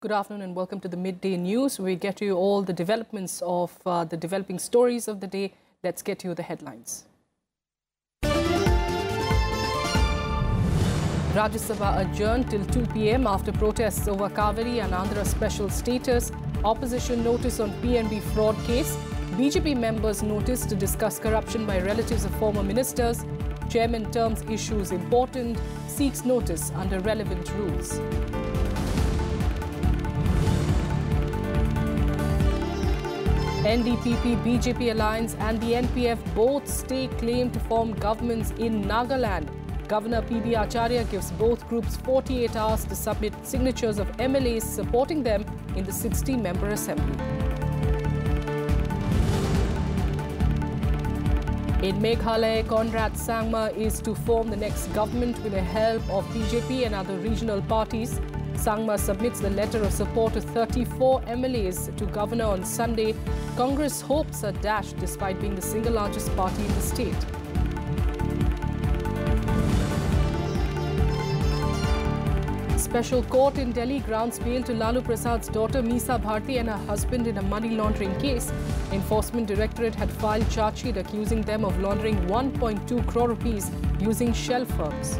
Good afternoon and welcome to the Midday News. We get you all the developments of the developing stories of the day. Let's get you the headlines. Rajya Sabha adjourned till 2 p.m. after protests over Kaveri and Andhra special status. Opposition notice on PNB fraud case. BJP members notice to discuss corruption by relatives of former ministers. Chairman terms issues important. Seeks notice under relevant rules. NDPP, BJP alliance and the NPF both stake claim to form governments in Nagaland. Governor P.B. Acharya gives both groups 48 hours to submit signatures of MLAs supporting them in the 60-member assembly. In Meghalaya, Conrad Sangma is to form the next government with the help of BJP and other regional parties. Sangma submits the letter of support to 34 MLAs to governor on Sunday. Congress hopes are dashed despite being the single largest party in the state. Special court in Delhi grants bail to Lalu Prasad's daughter Meesa Bharti and her husband in a money laundering case. Enforcement Directorate had filed charge sheet accusing them of laundering 1.2 crore rupees using shell firms.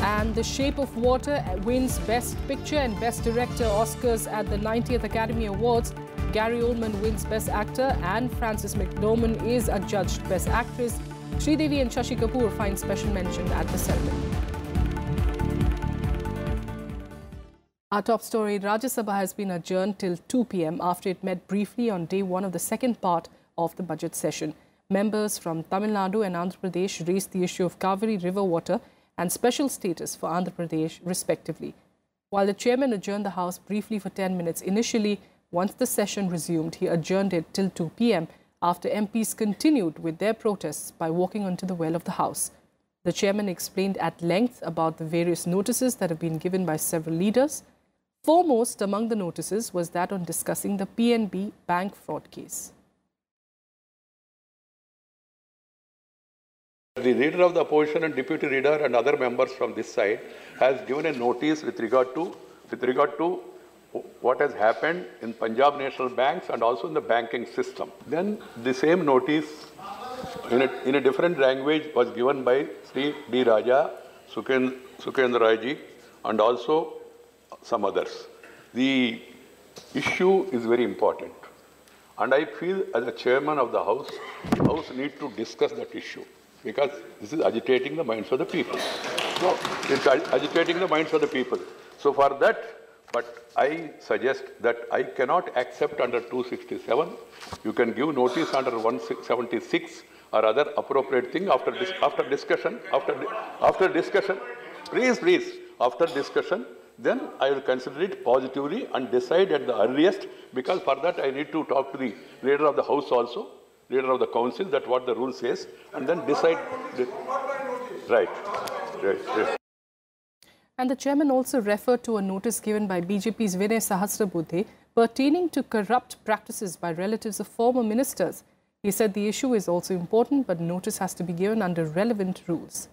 And The Shape of Water wins Best Picture and Best Director Oscars at the 90th Academy Awards. Gary Oldman wins Best Actor and Frances McDormand is adjudged Best Actress. Sridevi and Shashi Kapoor find special mention at the ceremony. Our top story, Rajya Sabha has been adjourned till 2 p.m. after it met briefly on day one of the second part of the budget session. Members from Tamil Nadu and Andhra Pradesh raised the issue of Kaveri river water and special status for Andhra Pradesh, respectively. While the chairman adjourned the House briefly for 10 minutes initially, once the session resumed, he adjourned it till 2 p.m. after MPs continued with their protests by walking onto the well of the House. The chairman explained at length about the various notices that have been given by several leaders. Foremost among the notices was that on discussing the PNB bank fraud case. The leader of the opposition and deputy leader and other members from this side has given a notice with regard to what has happened in Punjab National Banks and also in the banking system. Then the same notice in a different language was given by Sri D. Rajya, Sukendra Raji and also some others. The issue is very important. And I feel as a chairman of the House needs to discuss that issue, because this is agitating the minds of the people. No, it's agitating the minds of the people. So for that, but I suggest that I cannot accept under 267. You can give notice under 176 or other appropriate thing after discussion. Please, after discussion, then I will consider it positively and decide at the earliest, because for that I need to talk to the leader of the House also, leader of the council, that what the rule says, and then decide. Right. And the chairman also referred to a notice given by BJP's Vinay Sahasrabuddhe pertaining to corrupt practices by relatives of former ministers. He said the issue is also important, but notice has to be given under relevant rules.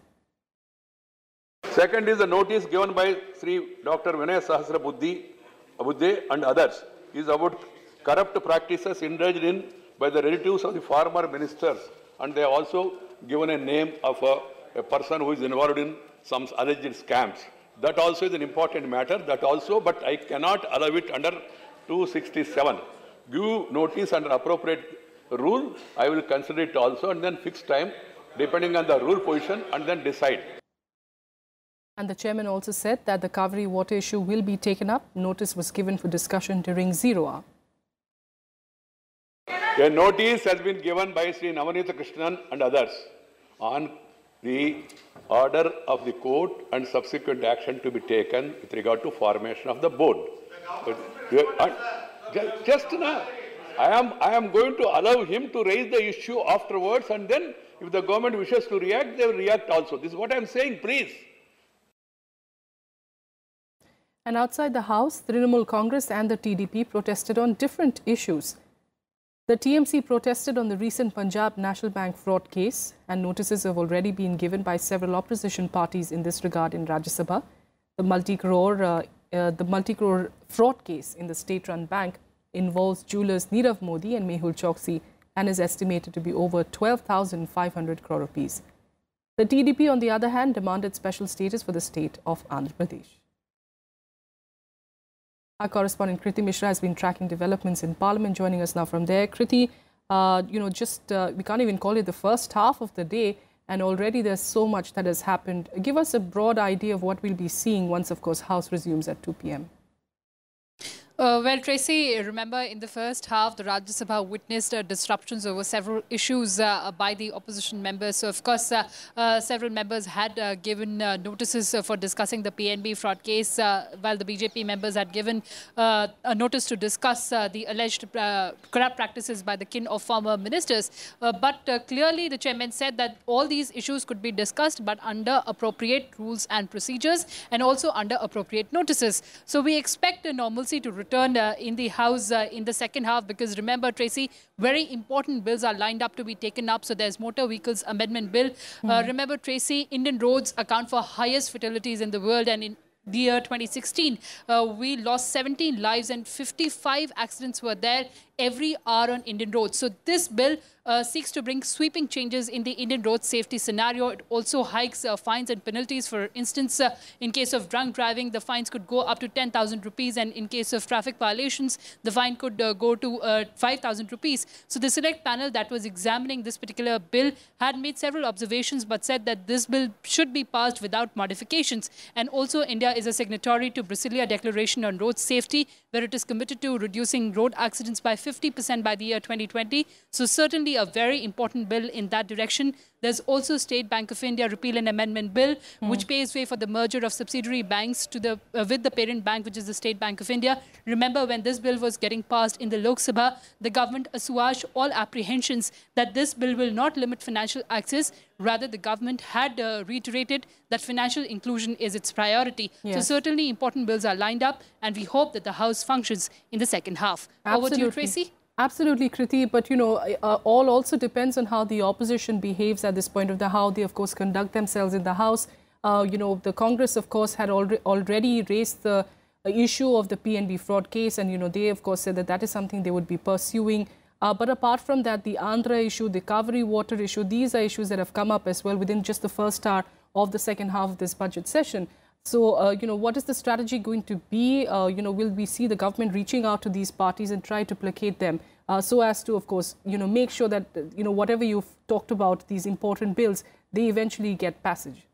Second is the notice given by Sri Dr. Vinay Sahasrabuddhe and others is about corrupt practices indulged in by the relatives of the former ministers, and they have also given a name of a person who is involved in some alleged scams. That also is an important matter, but I cannot allow it under 267. Give notice under appropriate rule, I will consider it also, and then fix time depending on the rule position and then decide. And the chairman also said that the Kaveri water issue will be taken up. Notice was given for discussion during 0 hour. A notice has been given by Sri Navanitha Krishnan and others on the order of the court and subsequent action to be taken with regard to formation of the board. Just now, I am going to allow him to raise the issue afterwards, and then if the government wishes to react, they will react also. This is what I am saying, please. And outside the House, Trinamool Congress and the TDP protested on different issues. The TMC protested on the recent Punjab National Bank fraud case, and notices have already been given by several opposition parties in this regard in Rajya Sabha. The multi-crore fraud case in the state-run bank involves jewelers Nirav Modi and Mehul Choksi and is estimated to be over 12,500 crore rupees. The TDP, on the other hand, demanded special status for the state of Andhra Pradesh. Our correspondent Kriti Mishra has been tracking developments in Parliament, joining us now from there. Kriti, we can't even call it the first half of the day, and already there's so much that has happened. Give us a broad idea of what we'll be seeing once, of course, House resumes at 2 p.m. Well, Tracy, remember in the first half, the Rajya Sabha witnessed disruptions over several issues by the opposition members. So, of course, several members had given notices for discussing the PNB fraud case, while the BJP members had given a notice to discuss the alleged corrupt practices by the kin of former ministers. But clearly, the chairman said that all these issues could be discussed, but under appropriate rules and procedures and also under appropriate notices. So, we expect a normalcy to return in the House in the second half, because remember, Tracy, very important bills are lined up to be taken up. So there's Motor Vehicles Amendment Bill. Remember, Tracy, Indian roads account for highest fatalities in the world, and in the year 2016, we lost 17 lives and 55 accidents were there every hour on Indian roads. So this bill seeks to bring sweeping changes in the Indian road safety scenario. It also hikes fines and penalties. For instance, in case of drunk driving, the fines could go up to 10,000 rupees, and in case of traffic violations, the fine could go to 5,000 rupees. So the select panel that was examining this particular bill had made several observations, but said that this bill should be passed without modifications. And also, India is a signatory to Brasilia Declaration on Road Safety, where it is committed to reducing road accidents by 50% by the year 2020. So certainly a very important bill in that direction. There's also State Bank of India Repeal and Amendment Bill, which paves way for the merger of subsidiary banks to with the parent bank, which is the State Bank of India. Remember, when this bill was getting passed in the Lok Sabha, the government assuaged all apprehensions that this bill will not limit financial access. Rather, the government had reiterated that financial inclusion is its priority. Yes. So certainly important bills are lined up, and we hope that the House functions in the second half. Absolutely. Over to you, Tracy. Absolutely, Kriti. But, all also depends on how the opposition behaves at this point of how they, of course, conduct themselves in the House. The Congress, of course, had already raised the issue of the PNB fraud case. And, they, of course, said that that is something they would be pursuing. But apart from that, the Andhra issue, the Kaveri water issue, these are issues that have come up as well within just the first hour of the second half of this budget session. So, what is the strategy going to be? Will we see the government reaching out to these parties and try to placate them so as to, of course, make sure that, whatever you've talked about, these important bills, they eventually get passage?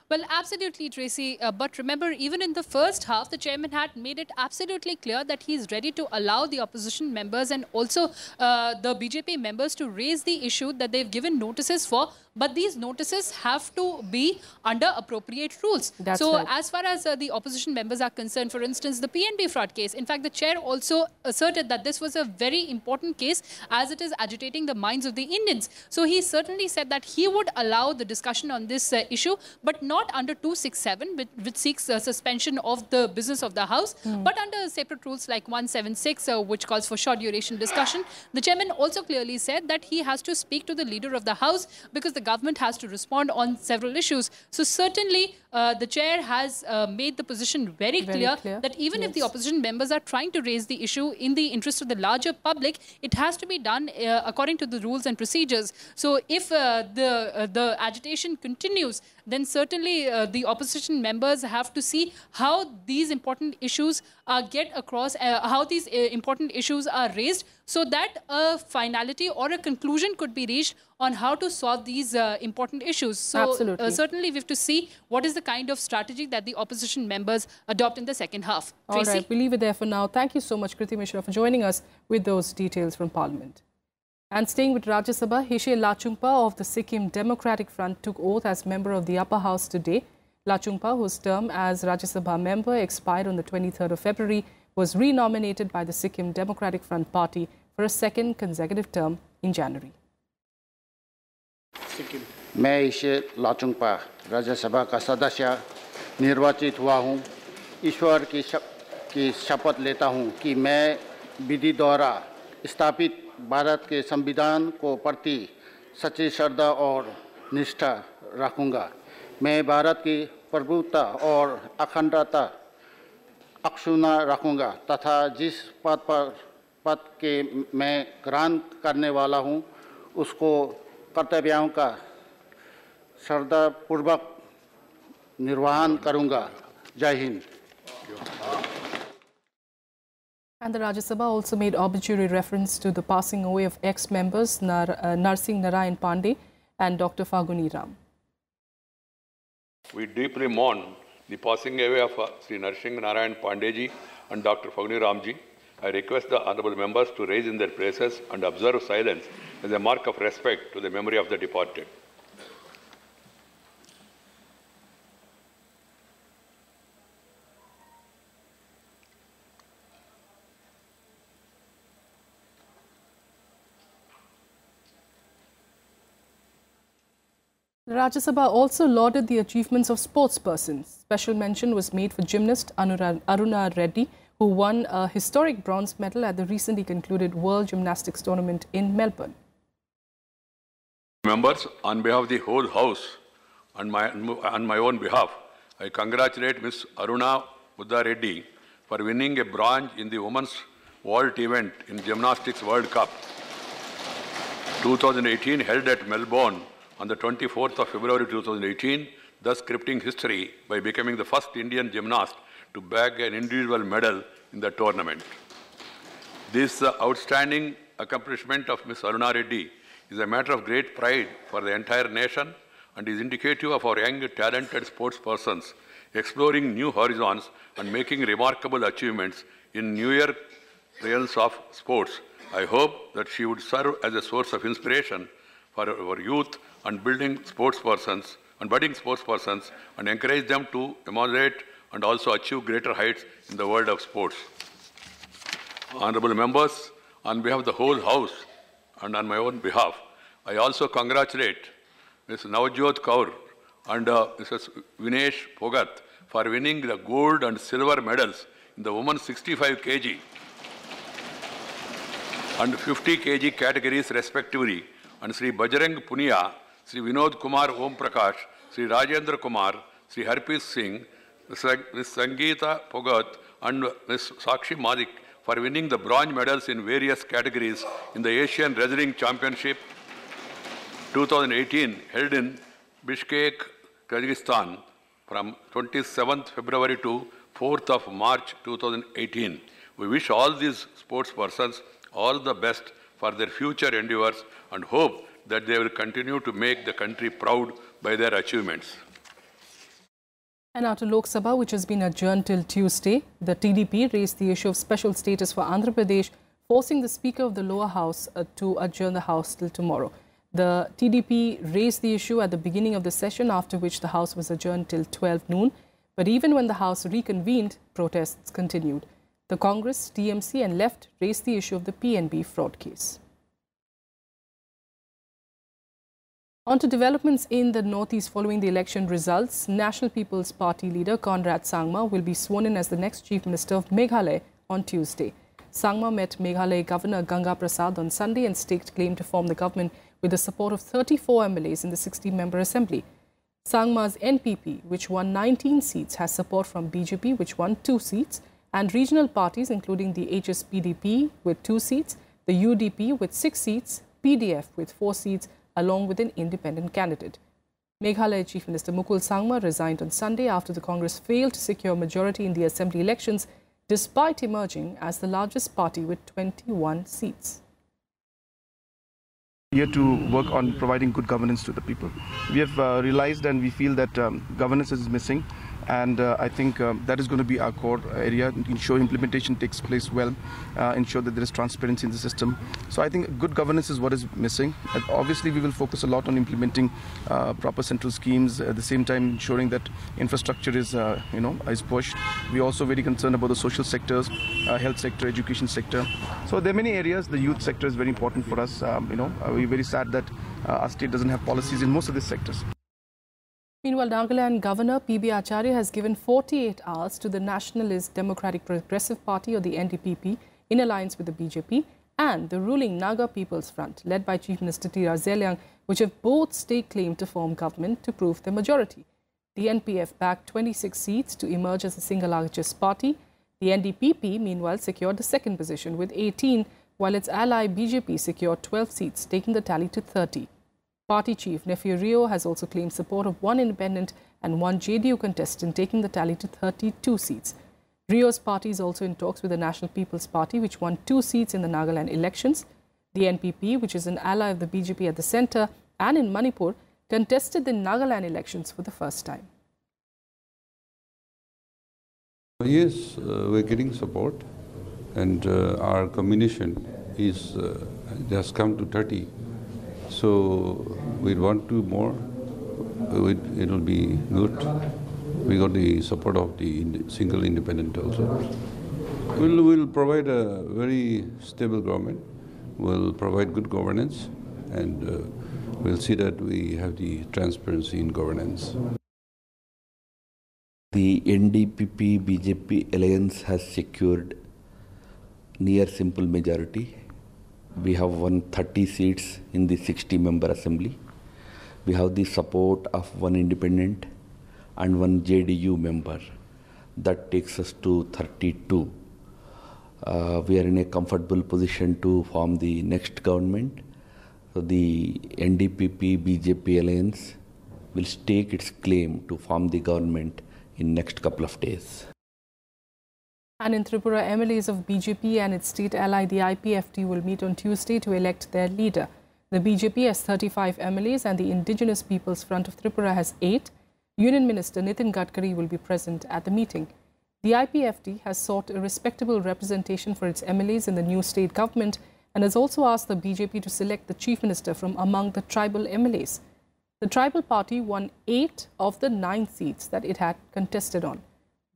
Well, absolutely, Tracy. But remember, even in the first half, the chairman had made it absolutely clear that he is ready to allow the opposition members and also the BJP members to raise the issue that they've given notices for. But these notices have to be under appropriate rules. That's right. As far as the opposition members are concerned, for instance, the PNB fraud case, in fact, the chair also asserted that this was a very important case as it is agitating the minds of the Indians. So he certainly said that he would allow the discussion on this issue, but not under 267, which seeks suspension of the business of the House, but under separate rules like 176, which calls for short duration discussion. The chairman also clearly said that he has to speak to the leader of the House because the government has to respond on several issues. So certainly the chair has made the position very clear that even if the opposition members are trying to raise the issue in the interest of the larger public, it has to be done according to the rules and procedures. So if the agitation continues, then certainly the opposition members have to see how these important issues get across, how these important issues are raised, so that a finality or a conclusion could be reached on how to solve these important issues. So certainly we have to see what is the kind of strategy that the opposition members adopt in the second half. All right, we'll leave it there for now. Thank you so much, Kriti Mishra, for joining us with those details from Parliament. And staying with Rajya Sabha, Hishe Lachungpa of the Sikkim Democratic Front took oath as member of the upper house today. Lachungpa, whose term as Rajya Sabha member expired on the 23rd of February, was re-nominated by the Sikkim Democratic Front party for a second consecutive term in January. मैं इसे लाचुंगपा राज्य सभा का सदस्य निर्वाचित हुआ हूं। ईश्वर की शपथ लेता हूं कि मैं विधि द्वारा स्थापित भारत के संविधान को प्रति सच्ची श्रद्धा और निष्ठा रखूंगा। मैं भारत की प्रभुता और अखंडता अक्षुण्ण रखूंगा तथा जिस पद के मैं ग्रहण करने वाला हूं उसको कर्तव्यों का श्रद्धापूर्वक निर्वहन करूंगा। जय Hind. And the Rajya Sabha also made obituary reference to the passing away of ex-members Narsingh Narayan Pandey and Dr. Faguni Ram. We deeply mourn the passing away of Sri Narsingh Narayan Pandey ji and Dr. Faguni Ram ji. I request the honorable members to raise in their places and observe silence as a mark of respect to the memory of the departed. The Rajya Sabha also lauded the achievements of sportspersons. Special mention was made for gymnast Aruna Reddy, who won a historic bronze medal at the recently concluded World Gymnastics Tournament in Melbourne. Members, on behalf of the whole House and on my own behalf, I congratulate Ms. Aruna Reddy for winning a bronze in the Women's World Event in Gymnastics World Cup 2018 held at Melbourne on the 24th of February 2018, thus scripting history by becoming the first Indian gymnast to bag an individual medal in the tournament. This outstanding accomplishment of Ms. Aruna Reddy is a matter of great pride for the entire nation and is indicative of our young, talented sportspersons exploring new horizons and making remarkable achievements in newer realms of sports. I hope that she would serve as a source of inspiration for our youth and budding sportspersons and encourage them to emulate and also achieve greater heights in the world of sports. Honorable members, on behalf of the whole House and on my own behalf, I also congratulate Ms. Navjot Kaur and Mrs. Vinesh Phogat for winning the gold and silver medals in the women's 65 kg and 50 kg categories respectively, and Sri Bajrang Punia, Sri Vinod Kumar Om Prakash, Sri Rajendra Kumar, Sri Harpreet Singh, Ms. Sangeeta Phogat and Ms. Sakshi Malik for winning the bronze medals in various categories in the Asian Wrestling Championship 2018 held in Bishkek, Kyrgyzstan from 27th February to 4th of March 2018. We wish all these sportspersons all the best for their future endeavors and hope that they will continue to make the country proud by their achievements. And now to Lok Sabha, which has been adjourned till Tuesday, the TDP raised the issue of special status for Andhra Pradesh, forcing the Speaker of the lower house to adjourn the House till tomorrow. The TDP raised the issue at the beginning of the session, after which the House was adjourned till 12 noon. But even when the House reconvened, protests continued. The Congress, TMC and Left raised the issue of the PNB fraud case. On to developments in the Northeast following the election results. National People's Party leader Conrad Sangma will be sworn in as the next Chief Minister of Meghalaya on Tuesday. Sangma met Meghalaya Governor Ganga Prasad on Sunday and staked claim to form the government with the support of 34 MLAs in the 60-member assembly. Sangma's NPP, which won 19 seats, has support from BJP, which won 2 seats, and regional parties including the HSPDP with 2 seats, the UDP with 6 seats, PDF with 4 seats, along with an independent candidate. Meghalaya Chief Minister Mukul Sangma resigned on Sunday after the Congress failed to secure majority in the assembly elections, despite emerging as the largest party with 21 seats. Here to work on providing good governance to the people. We have realized and we feel that governance is missing, and I think that is going to be our core area. Ensure implementation takes place well, ensure that there is transparency in the system. So I think good governance is what is missing. And obviously, we will focus a lot on implementing proper central schemes, at the same time ensuring that infrastructure is is pushed. We are also very concerned about the social sectors, health sector, education sector. So there are many areas. The youth sector is very important for us. We're very sad that our state doesn't have policies in most of these sectors. Meanwhile, Nagaland Governor P.B. Acharya has given 48 hours to the Nationalist Democratic Progressive Party, or the NDPP, in alliance with the BJP, and the ruling Naga People's Front, led by Chief Minister T.R. Zeliang, which have both staked claim to form government to prove their majority. The NPF backed 26 seats to emerge as the single largest party. The NDPP, meanwhile, secured the second position with 18, while its ally BJP secured 12 seats, taking the tally to 30. Party chief Nephew Rio has also claimed support of one independent and one JDU contestant, taking the tally to 32 seats. Rio's party is also in talks with the National People's Party, which won 2 seats in the Nagaland elections. The NPP, which is an ally of the BJP at the centre and in Manipur, contested the Nagaland elections for the first time. Yes, we're getting support, and our combination is has come to 30. So we want to more. It will be good. We got the support of the single independent also. We'll provide a very stable government. We'll provide good governance, and we'll see that we have the transparency in governance. The NDPP-BJP alliance has secured near simple majority. We have won 30 seats in the 60-member assembly. We have the support of one independent and one JDU member. That takes us to 32. We are in a comfortable position to form the next government. So the NDPP-BJP alliance will stake its claim to form the government in next couple of days. And in Tripura, MLAs of BJP and its state ally, the IPFT, will meet on Tuesday to elect their leader. The BJP has 35 MLAs and the Indigenous People's Front of Tripura has 8. Union Minister Nitin Gadkari will be present at the meeting. The IPFT has sought a respectable representation for its MLAs in the new state government and has also asked the BJP to select the Chief Minister from among the tribal MLAs. The tribal party won 8 of the 9 seats that it had contested on.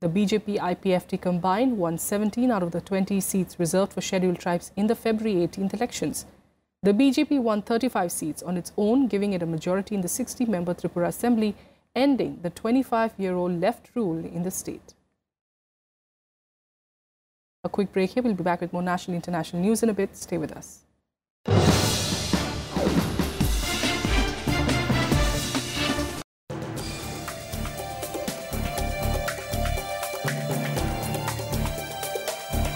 The BJP-IPFT combined won 17 out of the 20 seats reserved for scheduled tribes in the February 18th elections. The BJP won 35 seats on its own, giving it a majority in the 60-member Tripura Assembly, ending the 25-year-old left rule in the state. A quick break here. We'll be back with more national and international news in a bit. Stay with us.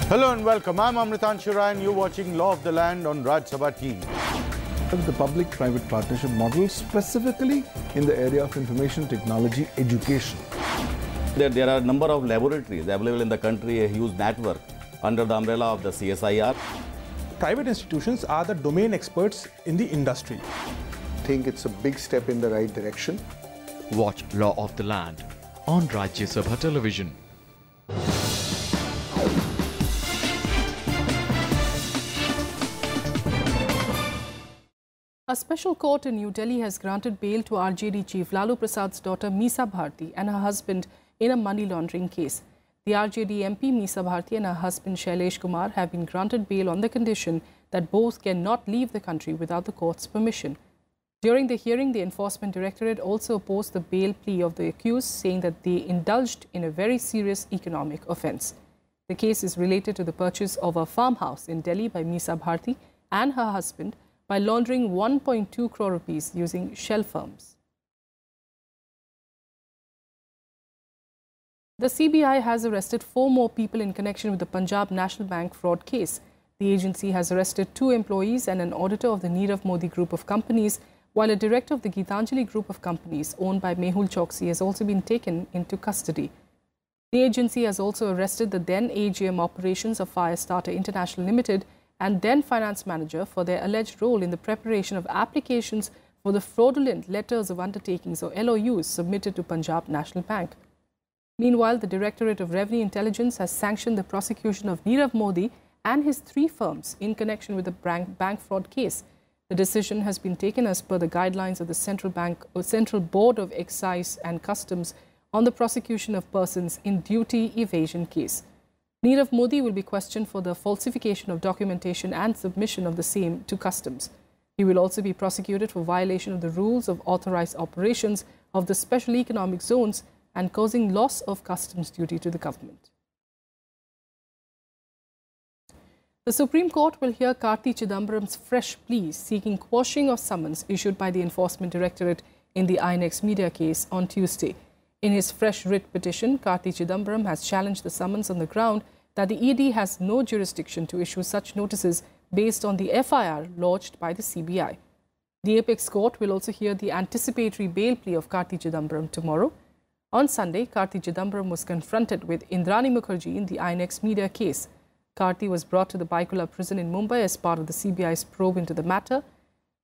Hello and welcome. I'm Amritan Shura and you're watching Law of the Land on Rajya Sabha team. The public-private partnership model specifically in the area of information technology education. There are a number of laboratories available in the country, a huge network under the umbrella of the CSIR. Private institutions are the domain experts in the industry. I think it's a big step in the right direction. Watch Law of the Land on Rajya Sabha television. A special court in New Delhi has granted bail to RJD chief Lalu Prasad's daughter Meesa Bharti and her husband in a money laundering case. The RJD MP Meesa Bharti and her husband Shailesh Kumar have been granted bail on the condition that both cannot leave the country without the court's permission. During the hearing, the Enforcement Directorate also opposed the bail plea of the accused, saying that they indulged in a very serious economic offence. The case is related to the purchase of a farmhouse in Delhi by Meesa Bharti and her husband by laundering 1.2 crore rupees using shell firms. The CBI has arrested 4 more people in connection with the Punjab National Bank fraud case. The agency has arrested 2 employees and an auditor of the Nirav Modi group of companies, while a director of the Gitanjali group of companies owned by Mehul Choksi has also been taken into custody. The agency has also arrested the then AGM operations of Firestarter International Limited and then finance manager for their alleged role in the preparation of applications for the fraudulent letters of undertakings or LOUs submitted to Punjab National Bank. Meanwhile, the Directorate of Revenue Intelligence has sanctioned the prosecution of Nirav Modi and his 3 firms in connection with the bank fraud case. The decision has been taken as per the guidelines of the Central Board of Excise and Customs on the prosecution of persons in duty evasion case. Nirav Modi will be questioned for the falsification of documentation and submission of the same to customs. He will also be prosecuted for violation of the rules of authorized operations of the special economic zones and causing loss of customs duty to the government. The Supreme Court will hear Karti Chidambaram's fresh pleas seeking quashing of summons issued by the Enforcement Directorate in the INX media case on Tuesday. In his fresh writ petition, Karti Chidambaram has challenged the summons on the ground that the ED has no jurisdiction to issue such notices based on the FIR lodged by the CBI. The Apex Court will also hear the anticipatory bail plea of Karti Chidambaram tomorrow. On Sunday, Karti Chidambaram was confronted with Indrani Mukherjee in the INX media case. Karti was brought to the Baikula prison in Mumbai as part of the CBI's probe into the matter.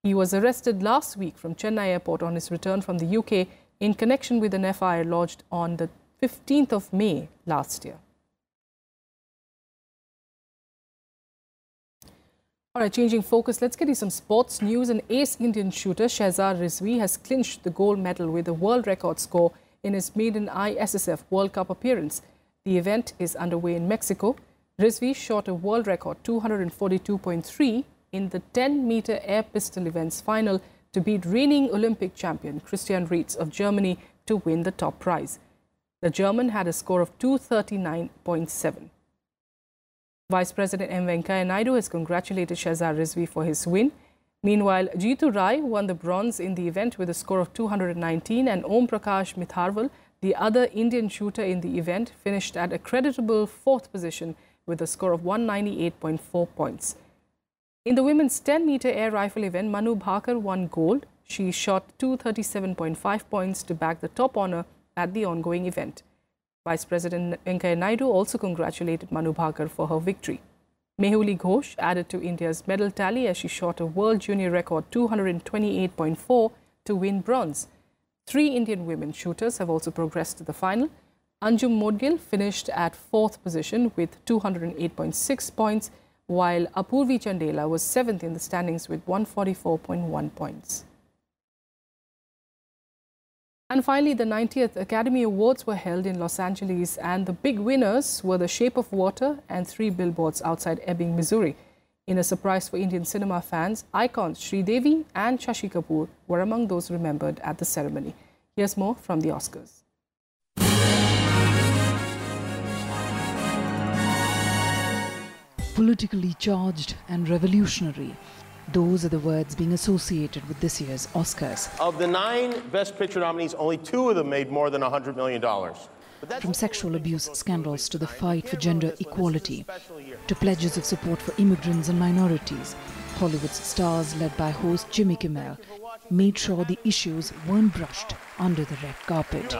He was arrested last week from Chennai airport on his return from the UK in connection with an FIR lodged on the 15th of May last year. All right, changing focus, let's get you some sports news. An ace Indian shooter, Shehzad Rizvi, has clinched the gold medal with a world record score in his maiden ISSF World Cup appearance. The event is underway in Mexico. Rizvi shot a world record 242.3 in the 10-meter air pistol events final to beat reigning Olympic champion Christian Rietz of Germany to win the top prize. The German had a score of 239.7. Vice President M. Venkaiah Naidu has congratulated Shehzad Rizvi for his win. Meanwhile, Jeetu Rai won the bronze in the event with a score of 219, and Om Prakash Mitharwal, the other Indian shooter in the event, finished at a creditable fourth position with a score of 198.4 points. In the women's 10-meter air rifle event, Manu Bhakar won gold. She shot 237.5 points to bag the top honour at the ongoing event. Vice President Venkaiah Naidu also congratulated Manu Bhakar for her victory. Mehuli Ghosh added to India's medal tally as she shot a world junior record 228.4 to win bronze. 3 Indian women shooters have also progressed to the final. Anjum Modgil finished at 4th position with 208.6 points, while Apurvi Chandela was 7th in the standings with 144.1 points. And finally, the 90th Academy Awards were held in Los Angeles, and the big winners were The Shape of Water and 3 Billboards Outside Ebbing, Missouri. In a surprise for Indian cinema fans, icons Sridevi and Shashi Kapoor were among those remembered at the ceremony. Here's more from the Oscars. Politically charged and revolutionary. Those are the words being associated with this year's Oscars. Of the 9 Best Picture nominees, only 2 of them made more than $100 million. From sexual abuse scandals to the fight for gender equality, to pledges of support for immigrants and minorities, Hollywood's stars, led by host Jimmy Kimmel, made sure the issues weren't brushed under the red carpet.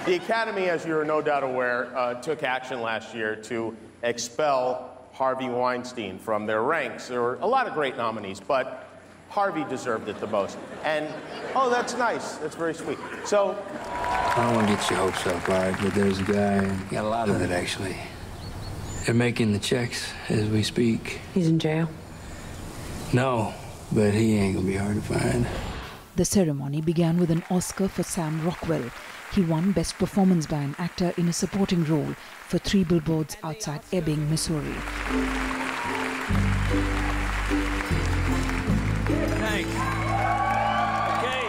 The Academy, as you're no doubt aware, took action last year to expel Harvey Weinstein from their ranks. There were a lot of great nominees, but Harvey deserved it the most. And, oh, that's nice. That's very sweet. So, I don't want to get your hopes up, all right, but there's a guy, he got a lot of it, actually. They're making the checks as we speak. He's in jail? No, but he ain't gonna be hard to find. The ceremony began with an Oscar for Sam Rockwell. He won Best Performance by an Actor in a Supporting Role for 3 Billboards Outside Ebbing, Missouri. Thanks. Okay.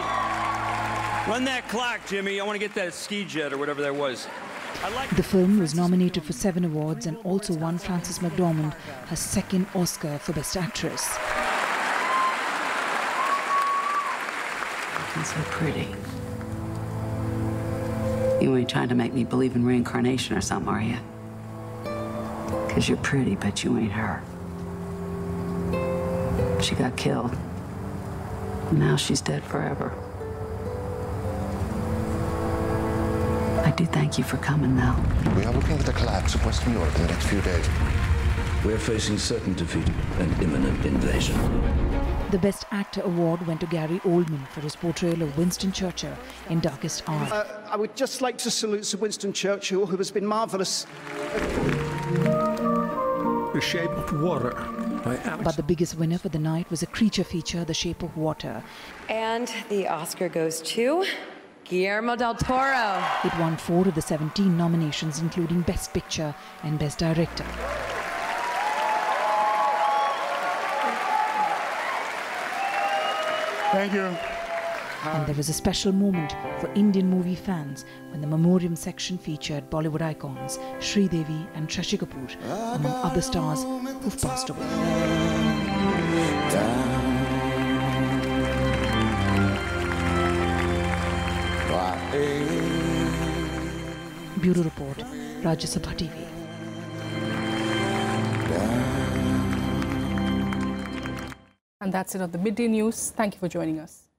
Run that clock, Jimmy. I want to get that ski jet or whatever that was. The film was nominated for 7 awards and also won Frances McDormand her 2nd Oscar for Best Actress. Looking so pretty. You ain't trying to make me believe in reincarnation or something, are you? Because you're pretty, but you ain't her. She got killed. And now she's dead forever. I do thank you for coming, Mel. We are looking at the collapse of Western Europe in the next few days. We're facing certain defeat and imminent invasion. The Best Actor award went to Gary Oldman for his portrayal of Winston Churchill in Darkest Hour. I would just like to salute Sir Winston Churchill, who has been marvellous. The Shape of Water. But the biggest winner for the night was a creature feature, The Shape of Water. And the Oscar goes to Guillermo del Toro. It won 4 of the 17 nominations, including Best Picture and Best Director. Thank you. And there was a special moment for Indian movie fans when the memoriam section featured Bollywood icons Sridevi and Shashi Kapoor, among other stars who've passed away. Bureau Report, Rajya Sabha TV. And that's it on the Midday News. Thank you for joining us.